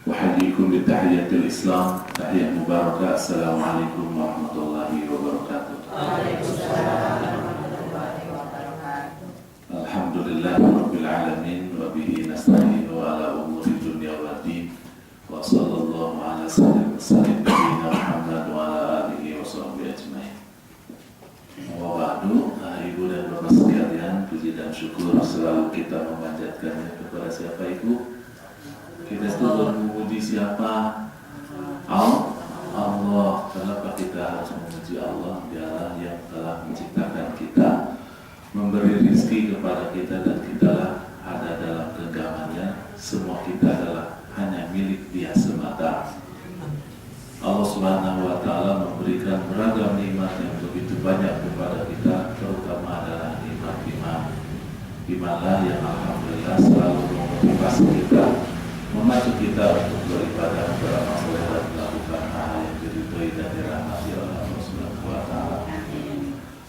Uhayyikum bitahiyatil Islam, tahiyah mubarakah. Assalamualaikum warahmatullahi wabarakatuh. Alhamdulillah rabbil alamin wa bihi nasta'inu ala umuri dunya waddin. Wa sallallahu ala sayyidina Muhammad wa ala alihi wa sahbihi ajmain. Wa ba'du, ibu dan bapak sekalian, puji dan syukur selalu kita memanjatkannya kepada siapa ibu? Kita itu memuji siapa? Allah. Kenapa kita harus memuji Allah? Dialah yang telah menciptakan kita, memberi rezeki kepada kita, dan kitalah ada dalam genggamannya. Semua kita adalah hanya milik Dia semata. Allah Subhanahu wa Ta'ala memberikan beragam nikmat yang begitu banyak kepada kita, terutama adalah nikmat iman yang alhamdulillah selalu memotivasi kita, memacu kita untuk beribadah, beramal saleh, dan melakukan hal yang diridhoi dan dirahmati oleh Allah Subhanahu wa Ta'ala.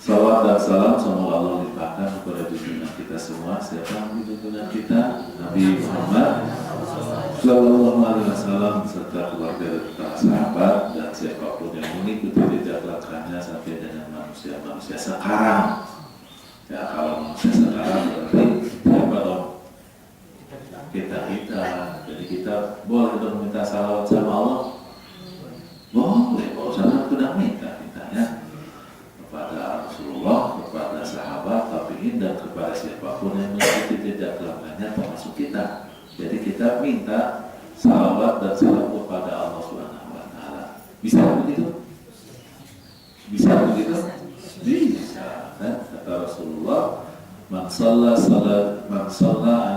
Salawat dan salam semoga Allah limpahkan kepada junjungan kita semua. Siapa junjungan kita? Nabi Muhammad Sallallahu Alaihi Wasallam serta keluarga dan para sahabat, dan siapapun yang mengikuti jejak langkahnya sampai dengan manusia sekarang. Ya, kalau manusia sekarang berarti siapa dong? Kita. Jadi kita boleh dong minta salawat sama Allah? Boleh, kalau sana sudah minta mintanya kepada Rasulullah, kepada sahabat, tabi'in, dan kepada siapapun yang mengikuti jejak langkahnya termasuk kita. Jadi kita minta salawat dan salam kepada Allah Subhanahu wa Ta'ala. Bisa begitu? Bisa. Kan? Kata Rasulullah, Man shalla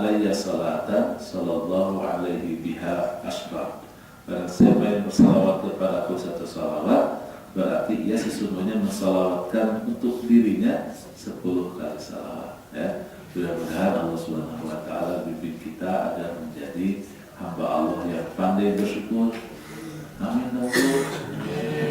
alayya salatan sallallahu alaihi biha asbar. Barang siapa yang bersalawat kepada aku satu salawat, berarti ia sesungguhnya mensalawatkan untuk dirinya 10 kali salawat. Ya. Mudah-mudahan Allah Subhanahu wa Ta'ala bimbing kita agar menjadi hamba Allah yang pandai bersyukur. Amin.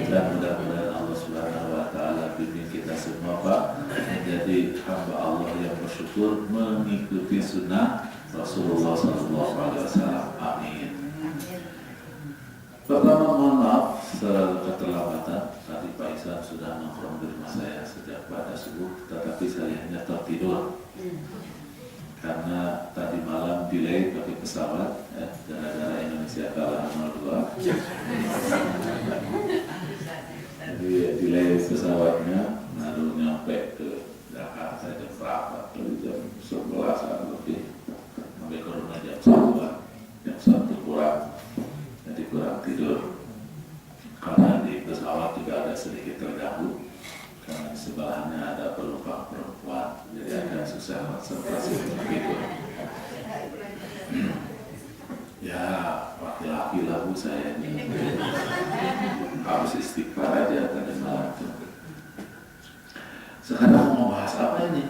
Dan mudah-mudahan Allah Subhanahu wa Ta'ala bimbing kita semua, Pak, menjadi hamba Allah yang bersyukur, mengikuti sunnah Rasulullah SAW. Amin. Pertama, mohon maaf keterlambatan. Tadi Pak Ihsan sudah nongkrong di rumah saya sejak pada subuh, tetapi saya hanya tertidur karena tadi malam delay pakai pesawat, gara-gara Indonesia kalah 0-2. Jadi delay pesawatnya, lalu nyampe ke Jakarta jam berapa? Jam 11 lebih, sampai ke rumah jam 1 kurang. Jadi kurang tidur. Karena di pesawat juga ada sedikit terganggu, karena di sebelahnya ada penumpang perempuan, jadi agak susah konsentrasi untuk tidur. Ya, laki-laki lah bu saya ini. Harus istighfar aja tadi malam itu. Sekarang mau bahas apa ini?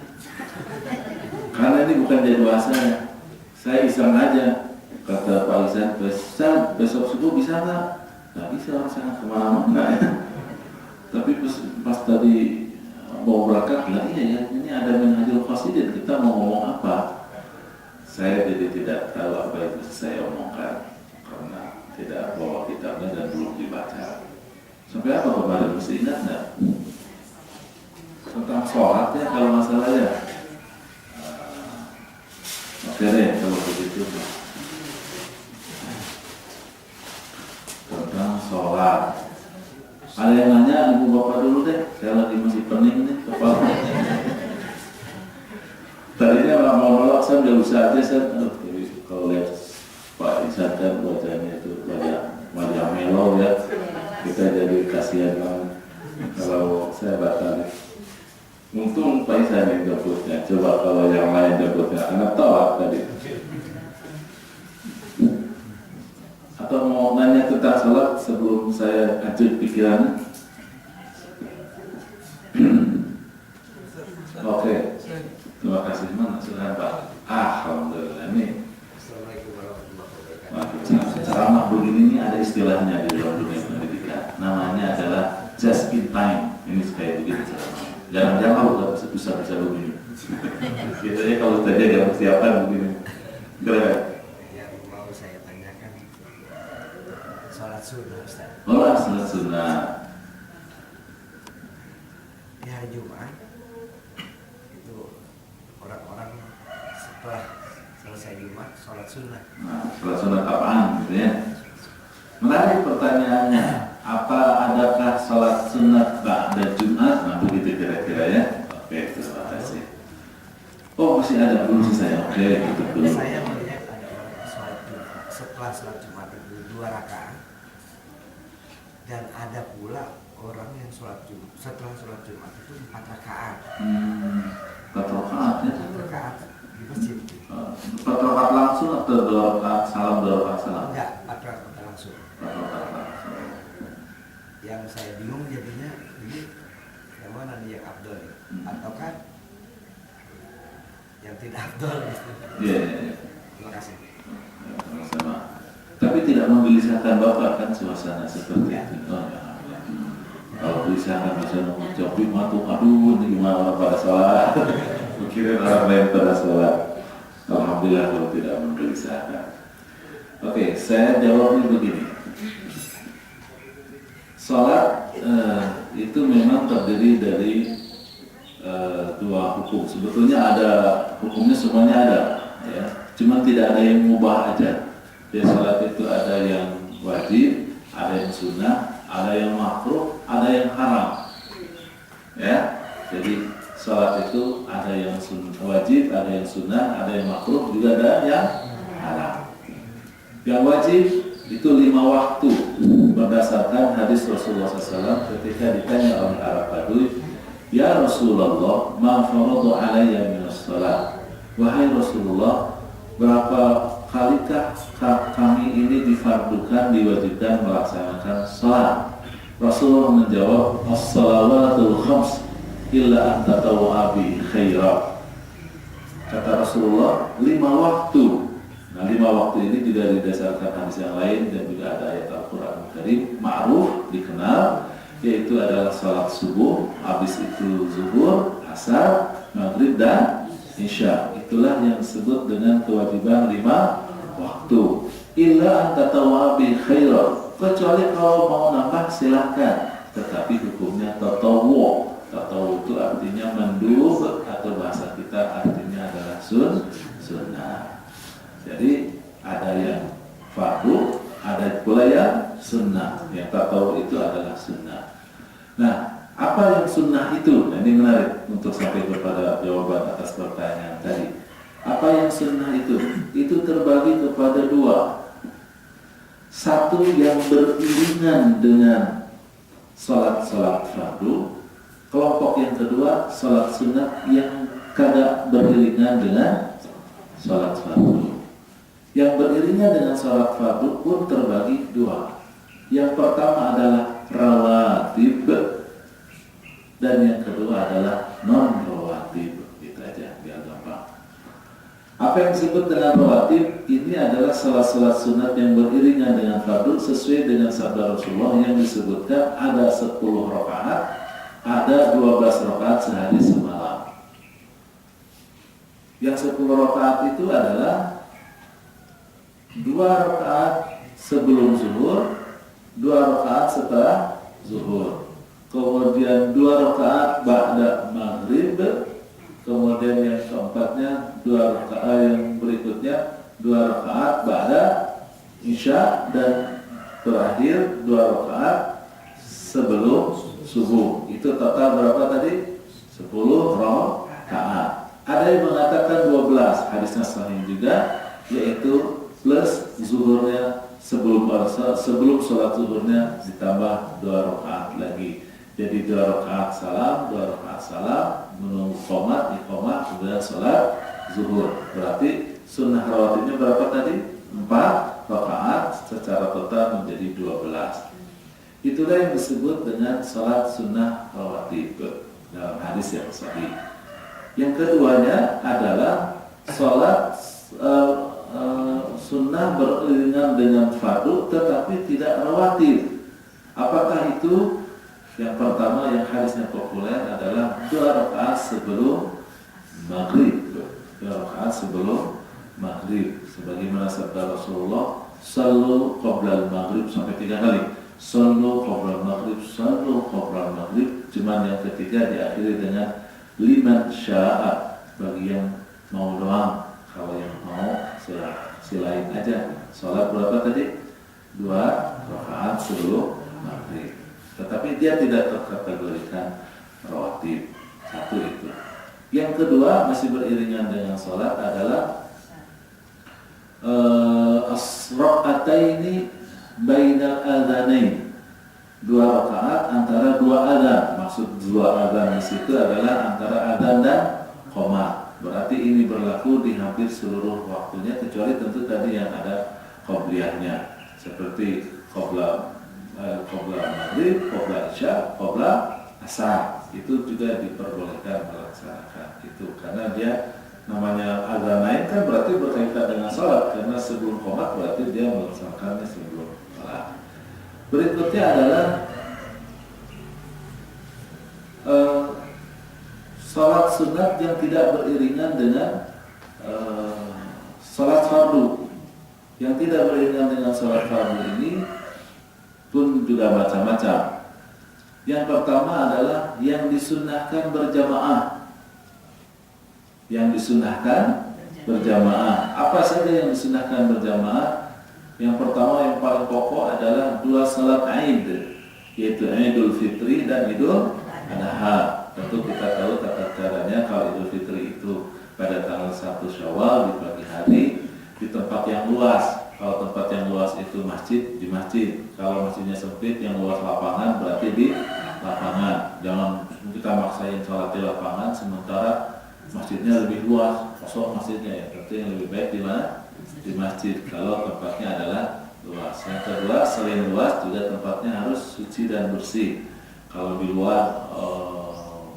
Karena ini bukan jadwal saya iseng aja. Kata Pak Ihsan, besok subuh bisa nggak? Nggak bisa, orang sangat kemana-mana ya. Tapi pas tadi mau berangkat, lah iya ya, ini ada Minhajul Qasidin, kita mau ngomong apa? Saya jadi tidak tahu apa yang saya omongkan karena tidak bawa kitabnya dan belum dibaca. Sampai apa kemarin, mesti ingat nggak? Tentang sholat ya kalau masalahnya. Oke deh kalau begitu. Tentang sholat. Ada yang nanya, ibu bapak dulu deh. Saya lagi masih pening nih kepala. Tadinya malam-malam saya udah usaha aja saya. Kalau lihat Pak Ihsan kan wajahnya itu wajah melo ya. Kita jadi kasihan banget kalau saya batal. Untung Pak Ihsan yang dapetnya. Coba kalau yang lain dapetnya, anak tolak tadi. Atau mau nanya tentang sholat sebelum saya lanjut pikiran? Oke. Terima kasih. Mana silahkan Pak. Alhamdulillah ini. Ceramah begini ini ada istilahnya di dalam dunia pendidikan. Namanya adalah just in time. Ini kayak begini ceramah. Jangan-jangan kalau bisa begini. Biasanya kalau tadi ada persiapan begini. Kira-kira. Yang mau saya tanyakan sunnah Ustaz. Salat sunnah. Di hari Jumat itu orang-orang setelah selesai Jumat sholat sunnah. Nah, sholat sunnah apaan gitu ya? Menarik pertanyaannya. Apa adakah sholat sunnah ba'da Jumat? Nah begitu kira-kira ya. Oke, terima kasih. Oh masih ada, belum selesai. Oke, gitu dulu. Saya melihat ada orang yang sholat Jumat setelah sholat Jumat itu 2 rakaat, dan ada pula orang yang sholat Jumat setelah sholat Jumat itu 4 rakaat. 4 rakaat ya? 4 rakaat di masjid. 4 rakaat langsung atau 2 rakaat salam, 2 rakaat salam? Enggak, 4 rakaat langsung. 4 rakaat langsung. Yang saya bingung jadinya ini yang mana nih yang afdol ya? Ataukah yang tidak afdol gitu? Iya. Terima kasih. Sama-sama. Tapi tidak menggelisahkan Bapak kan suasana seperti itu. Oh, ya. Kalau gelisahkan bisa mengucap aduh ini gimana orang pada sholat. Mikirin orang lain pada sholat. Alhamdulillah kalau tidak menggelisahkan. Oke, saya jawabnya begini. Sholat itu memang terdiri dari 2 hukum. Sebetulnya ada hukumnya, semuanya ada, ya. Cuma tidak ada yang mubah aja. Jadi sholat itu ada yang wajib, ada yang sunnah, ada yang makruh, ada yang haram. Ya, jadi sholat itu ada yang wajib, ada yang sunnah, ada yang makruh, juga ada yang haram. Yang wajib itu 5 waktu berdasarkan hadis Rasulullah SAW ketika ditanya oleh Arab Badui, ya Rasulullah, ma faradu alayya minas salat. Wahai Rasulullah, berapa kalikah kami ini difardukan, diwajibkan melaksanakan salat? Rasulullah menjawab, as-salawatul khams illa an tatawwa'a bi khairat. Kata Rasulullah, 5 waktu. Nah 5 waktu ini juga didasarkan hadis yang lain dan juga ada ayat Al-Quran Karim ma'ruf, dikenal, yaitu adalah salat subuh, habis itu zuhur, asar, maghrib dan isya. Itulah yang disebut dengan kewajiban 5 waktu. Illa an tatawwa'a bi khairat. Kecuali kalau mau nambah silahkan, tetapi hukumnya tatawwu. Tatawwu itu artinya mendub, atau bahasa kita artinya adalah sunnah. Jadi ada yang fardu, ada pula yang sunnah. Yang tatawwu itu adalah sunnah. Nah, apa yang sunnah itu? Nah, ini menarik untuk sampai kepada jawaban atas pertanyaan tadi. Apa yang sunnah itu? Itu terbagi kepada 2. Satu yang beriringan dengan sholat fardu. Kelompok yang kedua, sholat sunnah yang kagak beriringan dengan sholat fardu. Yang beriringan dengan sholat fardu pun terbagi 2. Yang pertama adalah rawatib, dan yang kedua adalah non-rawatib. Gitu aja, biar gampang. Apa yang disebut dengan rawatib? Ini adalah salat-salat sunat yang beriringan dengan fardu sesuai dengan sabda Rasulullah yang disebutkan ada 10 rakaat, ada 12 rakaat sehari semalam. Yang 10 rakaat itu adalah 2 rakaat sebelum zuhur, 2 rakaat setelah zuhur, kemudian 2 rakaat ba'da maghrib, kemudian yang keempatnya 2 rakaat, yang berikutnya 2 rakaat ba'da isya, dan terakhir 2 rakaat sebelum subuh. Itu total berapa tadi? 10 rakaat. Ada yang mengatakan 12, hadisnya sahih juga, yaitu plus zuhurnya sebelum sholat zuhurnya ditambah 2 rakaat lagi. Jadi 2 rakaat salam, 2 rakaat salam, menunggu iqamah, kemudian sholat zuhur. Berarti sunnah rawatibnya berapa tadi? 4 rakaat, secara total menjadi 12. Itulah yang disebut dengan sholat sunnah rawatib dalam hadis yang sahih. Yang keduanya adalah sholat sunnah beriringan dengan fardu tetapi tidak rawatib. Apakah itu? Yang pertama yang hadisnya populer adalah 2 rakaat sebelum maghrib. 2 rakaat sebelum maghrib, sebagaimana sabda Rasulullah sallu qabla maghrib sampai 3 kali. Sallu qabla maghrib, sallu qabla maghrib. Cuman yang ketiga diakhiri dengan liman sya'a, bagi yang mau doang. Kalau yang mau silain aja. Sholat berapa tadi? 2 rakaat sebelum maghrib. Tetapi dia tidak terkategorikan rawatib. Satu itu. Yang kedua masih beriringan dengan sholat adalah as-raka'ataini bainal adzanain. 2 rakaat antara 2 adzan. Maksud 2 adzan di situ adalah antara adzan dan qomat. Berarti ini berlaku di hampir seluruh waktunya, kecuali tentu tadi yang ada qobliyahnya, seperti qobla maghrib, qobla isya, qobla asar. Itu juga diperbolehkan melaksanakan itu, karena dia namanya adzanain kan berarti berkaitan dengan sholat, karena sebelum qomat berarti dia melaksanakannya sebelum sholat. Berikutnya adalah sholat sunat yang tidak beriringan dengan sholat fardu. Yang tidak beriringan dengan sholat fardu ini pun juga macam-macam. Yang pertama adalah yang disunnahkan berjamaah. Yang disunnahkan berjamaah. Apa saja yang disunnahkan berjamaah? Yang pertama yang paling pokok adalah 2 salat Aid, yaitu Idul Fitri dan Idul Adha. Tentu kita tahu tata caranya. Kalau Idul Fitri itu pada tanggal 1 Syawal di pagi hari di tempat yang luas. Kalau tempat yang luas itu masjid, di masjid. Kalau masjidnya sempit, yang luas lapangan, berarti di lapangan. Jangan kita maksain sholat di lapangan sementara masjidnya lebih luas, kosong masjidnya ya. Berarti yang lebih baik di mana? Di masjid. Kalau tempatnya adalah luas. Yang kedua, selain luas juga tempatnya harus suci dan bersih. Kalau di luar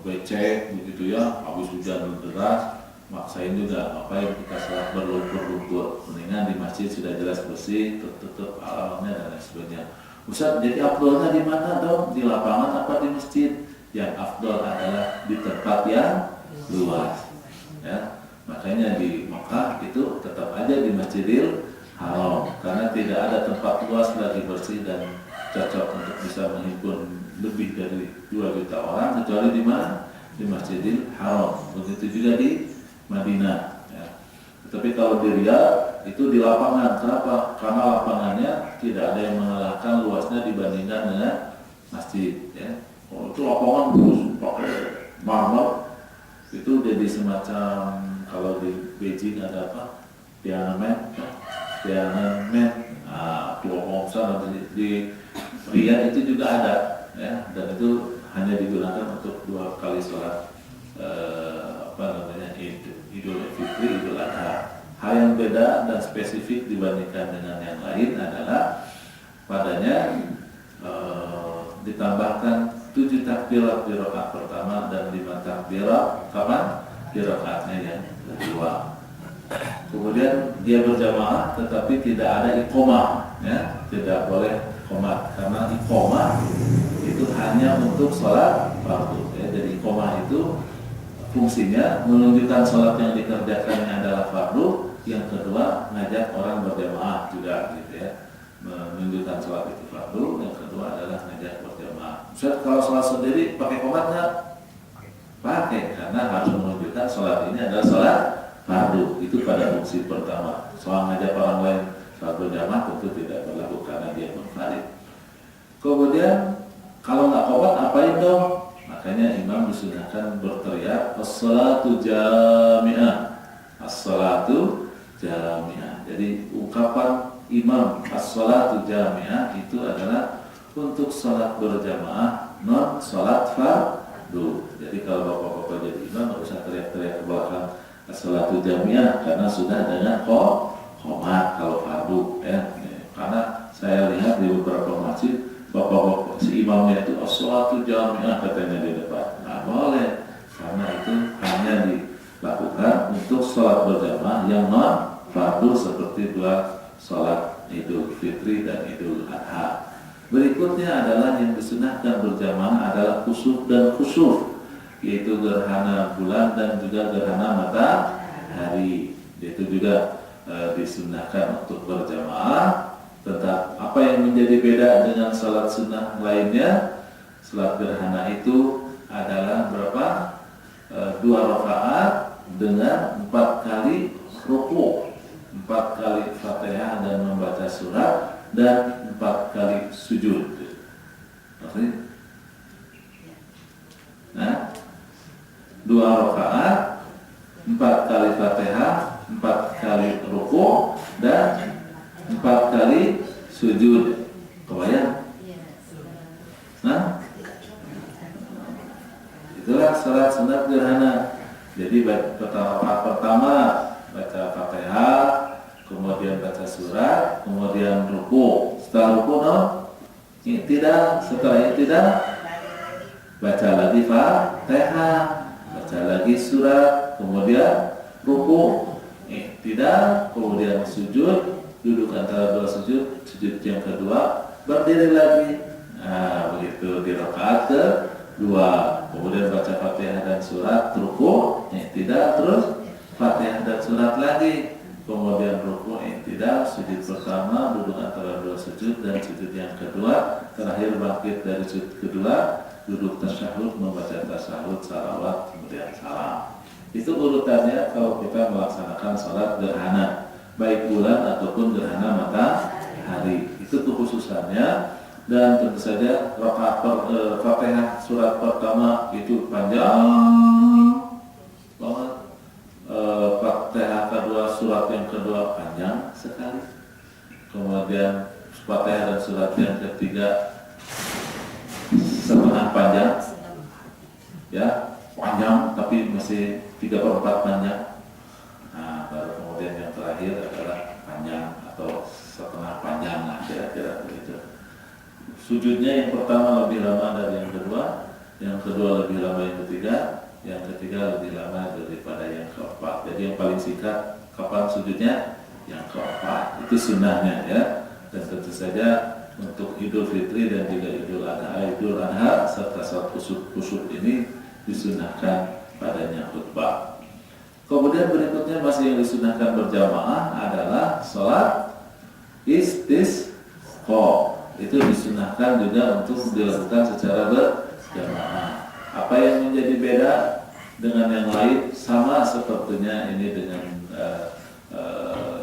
becek begitu ya, habis hujan deras, maksain juga ngapain kita sholat berlumpur-lumpur. Mendingan di masjid sudah jelas bersih, tutup alamnya dan lain sebagainya. Ustaz, jadi afdolnya di mana dong? Di lapangan apa di masjid? Yang afdol adalah di tempat yang luas. Ya, makanya di Mekah itu tetap aja di Masjidil Haram, karena tidak ada tempat luas lagi bersih dan cocok untuk bisa menghimpun lebih dari 2 juta orang, kecuali di mana? Di Masjidil Haram. Begitu juga di Madinah. Ya. Tapi kalau di Riyadh itu di lapangan. Kenapa? Karena lapangannya tidak ada yang mengalahkan luasnya dibandingkan dengan masjid. Ya. Oh, itu lapangan terus pakai marmer. Itu jadi semacam, kalau di Beijing ada apa? Tiananmen. Lapangan besar. Di Riyadh itu juga ada. Ya. Dan itu hanya digunakan untuk 2 kali sholat Idul Fitri, Idul Adha. Hal yang beda dan spesifik dibandingkan dengan yang lain adalah padanya ditambahkan 7 takbirat di rakaat pertama dan 5 takbirat kapan? Di rakaatnya yang kedua. Kemudian dia berjamaah tetapi tidak ada iqomah, ya, tidak boleh iqomah, karena iqomah itu hanya untuk sholat fardu. Ya. Jadi iqomah itu fungsinya menunjukkan sholat yang dikerjakannya adalah fardu. Yang kedua, ngajak orang berjamaah juga, gitu ya, menunjukkan sholat itu fardu. Yang kedua adalah ngajak berjamaah. Ustaz, kalau sholat sendiri pakai qomat nggak? Pakai, karena harus menunjukkan sholat ini adalah sholat fardu. Itu pada fungsi pertama. Soal ngajak orang lain sholat berjamaah tentu tidak berlaku karena dia munfarid. Kemudian kalau nggak qomat apain dong? Makanya imam disunahkan berteriak as-salatu jami'ah, as-salatu jami'ah. Jadi ungkapan imam as-salatu jami'ah itu adalah untuk salat berjamaah, non salat fardu. Jadi kalau bapak-bapak jadi imam nggak usah teriak-teriak ke belakang as-salatu jami'ah, karena sudah dengan qomat kalau fardu, ya. Karena saya lihat di beberapa masjid bapak-bapak si imamnya itu as-salatu jami'ah katanya di depan. Nggak boleh, karena itu hanya dilakukan untuk sholat berjamaah yang non fardu seperti 2 sholat Idul Fitri dan Idul Adha. Berikutnya adalah yang disunahkan berjamaah adalah khusuf dan khusuf, yaitu gerhana bulan dan juga gerhana matahari. Itu juga disunahkan untuk berjamaah. Tentang apa yang menjadi beda dengan salat sunnah lainnya, salat gerhana itu adalah berapa? 2 rakaat dengan 4 kali ruku, 4 kali Fatihah dan membaca surat, dan 4 kali sujud. Maksudnya, nah, 2 rakaat, 4 kali Fatihah, 4 kali ruku, dan 4 kali sujud. Kebayang? Nah, itulah salat sunat gerhana. Jadi pertama baca Fatihah, kemudian baca surat, kemudian ruku. Setelah ruku, tidak. Setelah tidak, baca lagi Fatihah, baca lagi surat, kemudian ruku. Tidak, kemudian sujud, duduk antara 2 sujud, sujud yang kedua, berdiri lagi. Nah, begitu di rakaat kedua, kemudian baca Fatihah dan surat, ruku, tidak, terus Fatihah dan surat lagi, kemudian ruku, tidak, sujud pertama, duduk antara 2 sujud, dan sujud yang kedua, terakhir bangkit dari sujud kedua, duduk tasyahud, membaca tasyahud, salawat, kemudian salam. Itu urutannya kalau kita melaksanakan sholat gerhana, baik bulan ataupun gerhana matahari. Itu kekhususannya. Dan tentu saja rakaat Fatihah surat pertama itu panjang banget. Fatihah kedua surat yang kedua panjang sekali. Kemudian Fatihah dan surat yang ketiga setengah panjang, ya panjang tapi masih 3/4 panjang. Nah, baru kemudian yang terakhir adalah panjang atau setengah panjang lah, kira-kira begitu. Sujudnya yang pertama lebih lama dari yang kedua lebih lama yang ketiga lebih lama daripada yang keempat. Jadi yang paling singkat kapan sujudnya? Yang keempat. Itu sunnahnya, ya. Dan tentu saja untuk Idul Fitri dan juga Idul Adha serta salat kusuk ini disunahkan padanya khutbah. Kemudian berikutnya masih yang disunahkan berjamaah adalah sholat istisqa. Itu disunahkan juga untuk dilakukan secara berjamaah. Apa yang menjadi beda dengan yang lain? Sama sepertinya ini dengan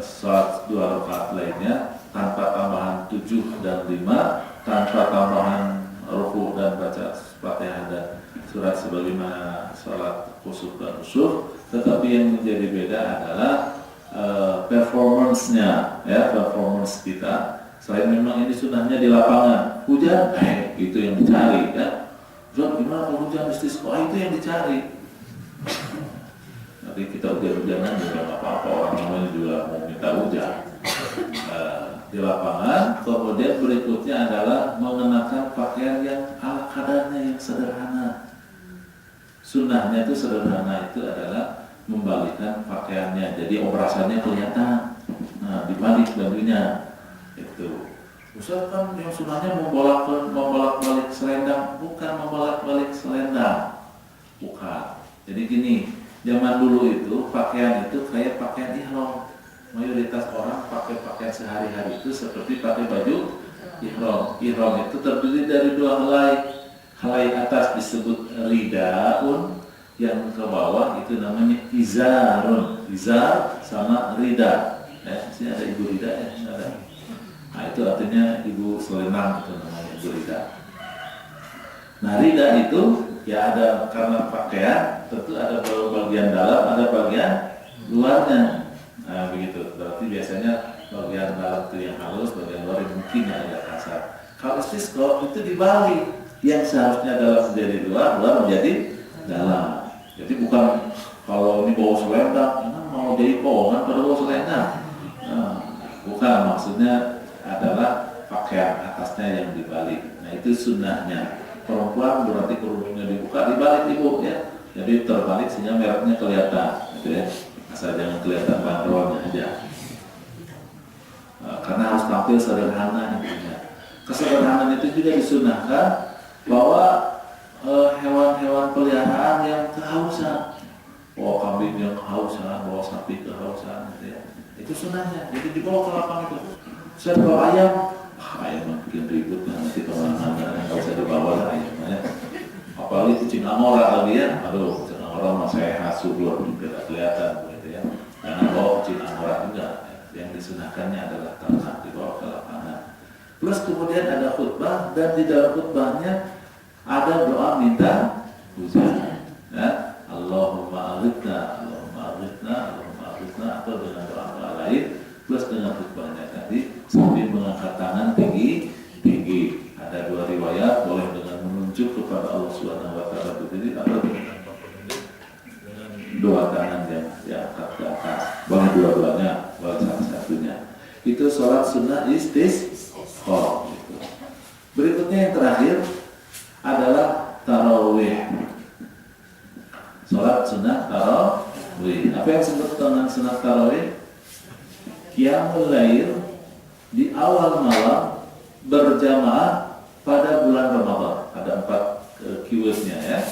sholat 2 rakaat lainnya, tanpa tambahan 7 dan 5, tanpa tambahan ruku dan baca Fatihah dan surat sebagaimana sholat khusuf dan khusyuk. Tetapi yang menjadi beda adalah performance-nya, ya, performance kita. Selain memang ini sunnahnya di lapangan, hujan, itu yang dicari, ya. Ustaz, gimana kalau hujan istisqa? Itu yang dicari. Nanti kita hujan-hujanan juga nggak apa-apa, orang namanya juga mau minta hujan. Di lapangan. Kemudian berikutnya adalah mengenakan pakaian yang ala kadarnya, yang sederhana. Sunnahnya itu sederhana, itu adalah membalikkan pakaiannya, jadi obrasannya kelihatan. Nah, dibalik bajunya. Itu. Ustaz, kan yang sunnahnya membolak-balik selendang, bukan membolak-balik selendang, bukan. Jadi gini, zaman dulu itu pakaian itu kayak pakaian ihram. Mayoritas orang pakai pakaian sehari-hari itu seperti pakai baju ihram. Ihram itu terdiri dari 2 helai. Helai atas disebut ridaun, yang ke bawah itu namanya izarun. Izar sama rida. Sini ada ibu rida, ya, ada. Nah, itu artinya ibu selendang, itu namanya ibu rida. Nah, rida itu ya ada, karena pakaian tentu ada bagian dalam, ada bagian luarnya. Nah, begitu. Berarti biasanya bagian dalam itu yang halus, bagian luar yang mungkin yang agak kasar. Kalau istisqa itu dibalik, yang seharusnya dalam menjadi luar, luar menjadi dalam. Jadi bukan kalau ini bawa selendang, ini mau jadi bohongan pada bawa selendang. Nah, bukan, maksudnya adalah pakaian atasnya yang dibalik. Nah, itu sunnahnya. Perempuan berarti kerudungnya dibuka, dibalik ibu, ya. Jadi terbalik sehingga mereknya kelihatan, gitu ya. Asal jangan kelihatan bandrolnya aja. Karena harus tampil sederhana, gitu ya. Kesederhanaan itu juga disunahkan bahwa hewan-hewan peliharaan yang kehausan, bawa kambing yang kehausan, bawa sapi kehausan, gitu ya. Itu sunnahnya. Jadi dibawa ke lapang itu. Saya bawa ayam, ayam mah bikin ribut nanti kemana-mana, nggak usah dibawa lah ayamnya. Apalagi kucing angora lagi ya, aduh kucing angora mah saya subur juga kelihatan gitu ya. Jangan bawa kucing angora juga, yang disunahkannya adalah ternak dibawa ke lapangan. Plus kemudian ada khutbah dan di dalam khutbahnya ada doa minta hujan. Ya, Allahumma aghithna, Allahumma aghithna, Allahumma aghithna, atau dengan doa lain. Plus dengan khutbahnya tadi sambil mengangkat tangan tinggi. Ada dua riwayat, boleh dengan menunjuk kepada Allah Subhanahu wa taala berdiri atau dengan dua tangan yang diangkat ke atas. Boleh dua-duanya, boleh salah satunya. Itu sholat sunnah istisqa. Gitu. Berikutnya yang terakhir adalah tarawih. Sholat sunnah tarawih. Apa yang disebut dengan sunnah tarawih? Qiyamul lail di awal malam berjamaah pada bulan Ramadan. Ada 4 keywordnya ya.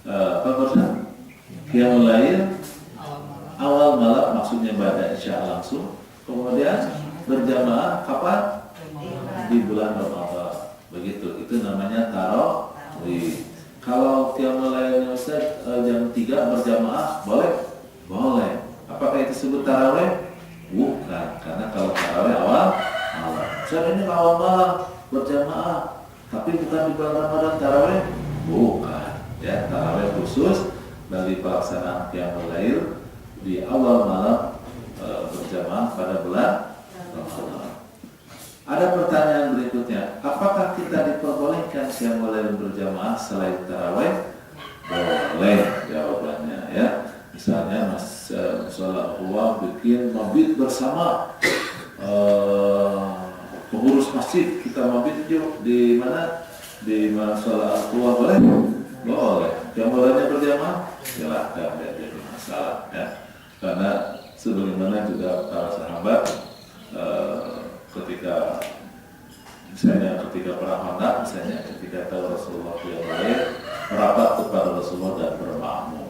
Apa barusan? Qiyamul lail awal malam, maksudnya pada isya langsung. Kemudian berjamaah kapan? Di bulan Ramadan. Begitu. Itu namanya tarawih. Kalau qiyamul lailnya Ustaz jam 3 berjamaah boleh? Boleh. Apakah itu disebut tarawih? Bukan, karena kalau tarawih awal malam. Saya ini awal malam berjamaah, tapi bukan di bulan Ramadan tarawih? Bukan. Ya, tarawih khusus bagi pelaksanaan qiyamul lail di awal malam berjamaah pada bulan Ramadan. Ada pertanyaan berikutnya, apakah kita diperbolehkan qiyamul lail berjamaah selain tarawih? Boleh jawabannya ya. Misalnya masalah Allah bikin mabit bersama pengurus masjid, kita mabit yuk di mana? Di masalah Allah boleh? Boleh. Yang bolehnya berjamaah? Silahkan, tidak jadi masalah ya. Karena sebagaimana juga para sahabat ketika perang Khandaq, misalnya ketika tahu Rasulullah yang lain merapat kepada Rasulullah dan bermakmum.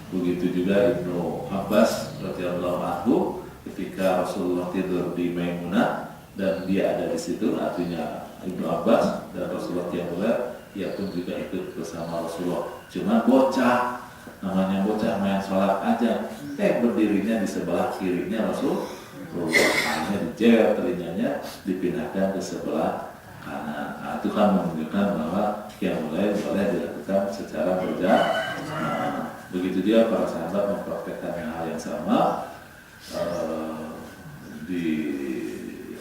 Begitu juga Ibnu Abbas radhiyallahu anhu ketika Rasulullah tidur di Maimunah dan dia ada di situ, artinya Ibnu Abbas dan Rasulullah yang mulia, dia pun juga ikut bersama Rasulullah. Cuma bocah, namanya bocah main sholat aja, berdirinya di sebelah kirinya Rasulullah, hanya dijewer telinganya, dipindahkan ke sebelah kanan. Nah, itu kan menunjukkan bahwa yang mulai boleh dilakukan secara berjamaah. Begitu dia para sahabat mempraktekkan hal yang sama,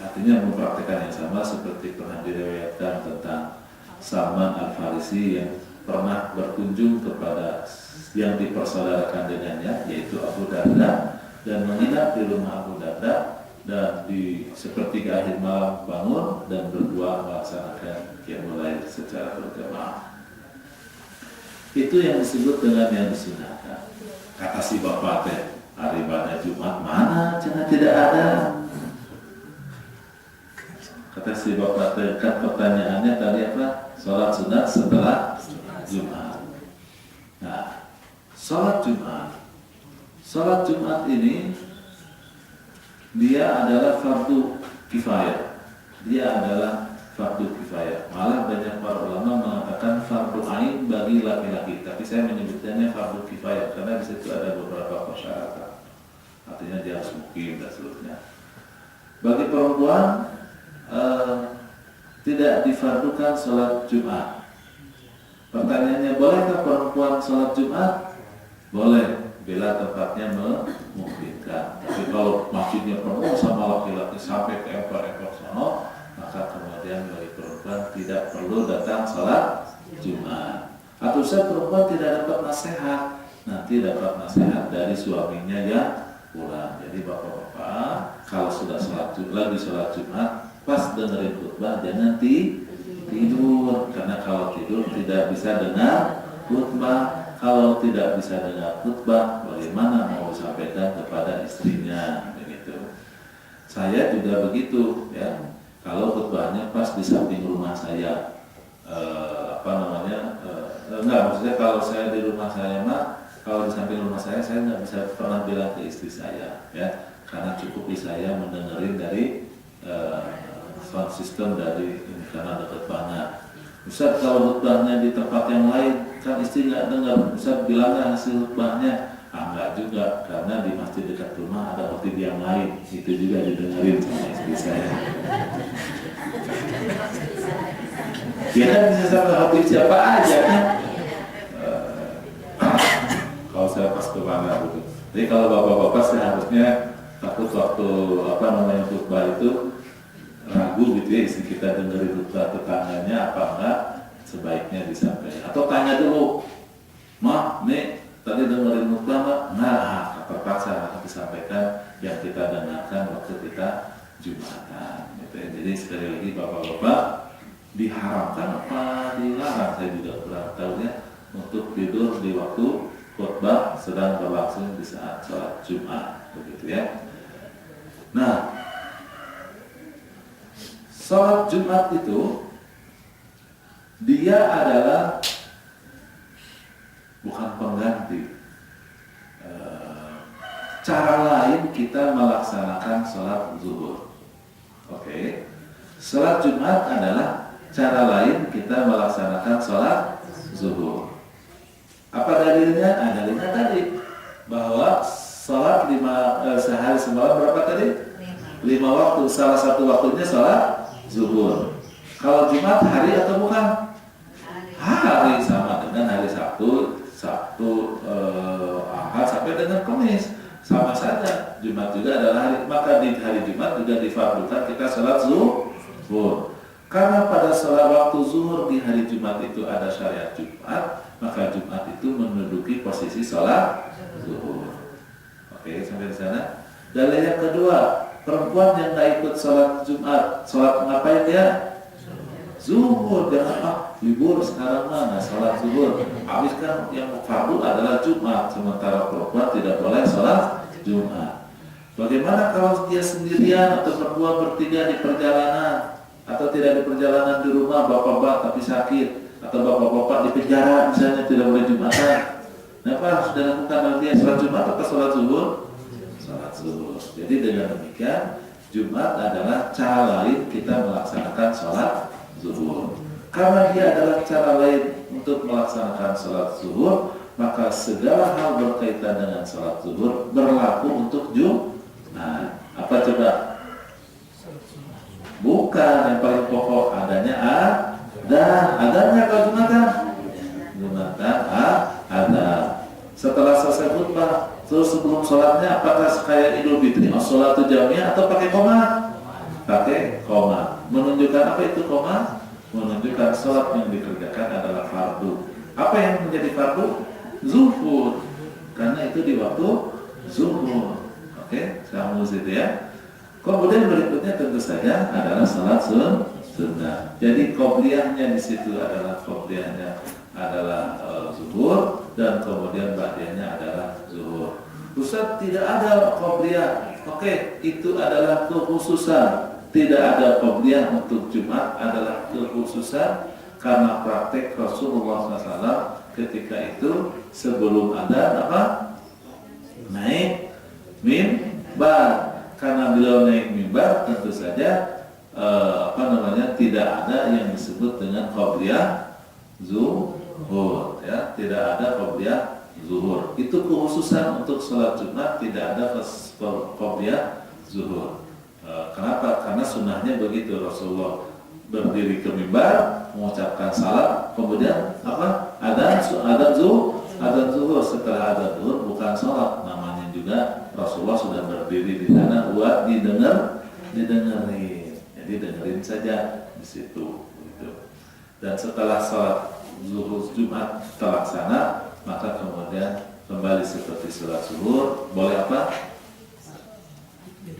artinya mempraktekkan yang sama seperti pernah diriwayatkan tentang Salman Al-Farisi yang pernah berkunjung kepada yang dipersaudarakan dengannya, yaitu Abu Darda, dan menginap di rumah Abu Darda, dan di sepertiga akhir malam bangun dan berdua melaksanakan qiyamul lail secara berjamaah. Itu yang disebut dengan yang disunahkan. Kata si bapak teh, hari pada Jumat mana? Cina tidak ada. Kata si bapak teh, kan pertanyaannya tadi apa? Sholat sunat setelah Jumat. Nah, sholat Jumat ini dia adalah fardu kifayah. Dia adalah fardu kifayah. Malah banyak para ulama mengatakan fardu ain bagi laki-laki, tapi saya menyebutnya fardu kifayah karena di situ ada beberapa persyaratan. Artinya dia harus mukim dan seterusnya. Bagi perempuan tidak difardukan sholat Jumat. Pertanyaannya, bolehkah perempuan sholat Jumat? Boleh, bila tempatnya memungkinkan. Tapi kalau masjidnya penuh sama laki-laki sampai ke ekor-ekor sana, maka kemudian bagi perempuan tidak perlu datang sholat Jumat. Atau perempuan tidak dapat nasihat, nanti dapat nasihat dari suaminya yang pulang. Jadi bapak-bapak, kalau sudah lagi sholat Jumat, pas dengerin khutbah jangan tidur, karena kalau tidur tidak bisa dengar khutbah. Kalau tidak bisa dengar khutbah, bagaimana mau sampaikan kepada istrinya? Begitu. Saya juga begitu, ya. Kalau khutbahnya pas di samping rumah saya, maksudnya kalau saya di rumah saya kalau di samping rumah saya nggak bisa pernah bilang ke istri saya, ya, karena cukup saya mendengarin dari sound system dari ini karena dekat banget. Ustaz, kalau khutbahnya di tempat yang lain kan istri nggak dengar, Ustaz bilangnya hasil khutbahnya. Enggak juga, karena di masjid dekat rumah ada khotib yang lain, itu juga didengarin sama istri saya. Ya kan bisa sama khotib siapa aja kan? Kalau saya pas ke mana gitu. Jadi kalau bapak-bapak seharusnya takut waktu khutbah itu ragu gitu ya, istri kita dengerin khutbah tetangganya apa enggak, sebaiknya disampaikan. Atau tanya dulu, "Mah, nih tadi dengerin khutbah enggak?" Nah, terpaksa akan disampaikan yang kita dengarkan waktu kita Jumatan. Gitu ya. Jadi sekali lagi bapak-bapak, diharamkan apa dilarang, saya juga kurang tahu ya, untuk tidur di waktu khutbah sedang berlangsung di saat sholat Jumat, begitu ya. Nah, sholat Jumat itu dia adalah bukan pengganti. Cara lain kita melaksanakan sholat zuhur. Oke. Sholat Jumat adalah cara lain kita melaksanakan sholat zuhur. Apa dalilnya? Dalilnya tadi bahwa sholat sehari semalam berapa tadi? 5 waktu. Salah satu waktunya sholat zuhur. Kalau Jumat hari atau bukan? Hari, sama dengan hari Sabtu, Ahad sampai dengan Kamis, sama saja. Jumat juga adalah hari. Maka di hari Jumat juga difardukan kita sholat zuhur. Karena pada sholat waktu zuhur di hari Jumat itu ada syariat Jumat, maka Jumat itu menduduki posisi sholat zuhur. Oke, sampai di sana. Dalil yang kedua, perempuan yang nggak ikut sholat Jumat, sholat ngapain dia? Zuhur. Jangan libur sekarang mana sholat zuhur. Habis kan yang fardu adalah Jumat, sementara perempuan tidak boleh sholat Jumat. Bagaimana kalau dia sendirian atau berdua bertiga di perjalanan, atau tidak di perjalanan di rumah, bapak-bapak tapi sakit, atau bapak-bapak di penjara misalnya tidak boleh Jumatan. Kenapa sudah lakukan nanti sholat Jumat atau sholat zuhur? Sholat zuhur. Jadi dengan demikian Jumat adalah cara lain kita melaksanakan sholat zuhur. Karena dia adalah cara lain untuk melaksanakan sholat zuhur, maka segala hal berkaitan dengan sholat zuhur berlaku untuk Jumat. Apa coba? Bukan, yang paling pokok adanya adanya kalau Jumatan ada. Setelah selesai khutbah, terus sebelum sholatnya apakah kayak Idul Fitri, sholatu jamiah atau pakai koma? Pakai koma. Menunjukkan apa itu koma? Menunjukkan sholat yang dikerjakan adalah fardu. Apa yang menjadi fardu? Zuhur. Karena itu di waktu zuhur. Oke, sama situ ya. Kemudian berikutnya tentu saja adalah salat sunnah. Jadi qobliyahnya di situ adalah zuhur, dan kemudian ba'diyahnya adalah zuhur. Ustaz, tidak ada qobliyah. Oke, itu adalah kekhususan. Tidak ada qobliyah untuk Jumat adalah kekhususan karena praktek Rasulullah SAW ketika itu sebelum ada naik mimbar. Karena beliau naik mimbar tentu saja tidak ada yang disebut dengan qobliyah zuhur, ya, tidak ada qobliyah zuhur. Itu kekhususan untuk sholat Jumat, tidak ada qobliyah zuhur. Kenapa? Karena sunnahnya begitu, Rasulullah berdiri ke mimbar, mengucapkan salam, kemudian adzan zuhur. Setelah adzan zuhur bukan sholat, namanya juga Rasulullah sudah berdiri di sana buat didengerin. Jadi dengerin saja di situ. Gitu. Dan setelah sholat zuhur Jumat terlaksana, maka kemudian kembali seperti sholat zuhur. Boleh apa?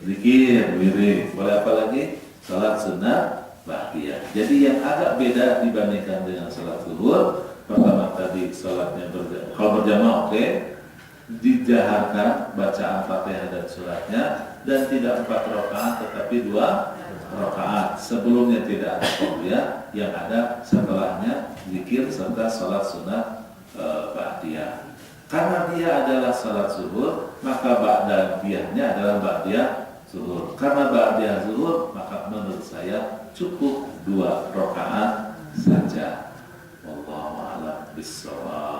Zikir, wirid. Boleh apa lagi? Sholat sunnah ba'diyah. Jadi yang agak beda dibandingkan dengan sholat zuhur, pertama tadi sholatnya kalau berjamaah oke, dijaharkan bacaan Fatihah dan suratnya, dan tidak 4 rakaat tetapi 2 rakaat. Sebelumnya tidak ada qobliyah, yang ada setelahnya zikir serta sholat sunnah ba'diyah. Karena dia adalah sholat zuhur, maka ba'diyahnya adalah ba'diyah zuhur. Karena ba'diyah zuhur, maka menurut saya 2 rakaat saja. Wallahu a'lam bishawab.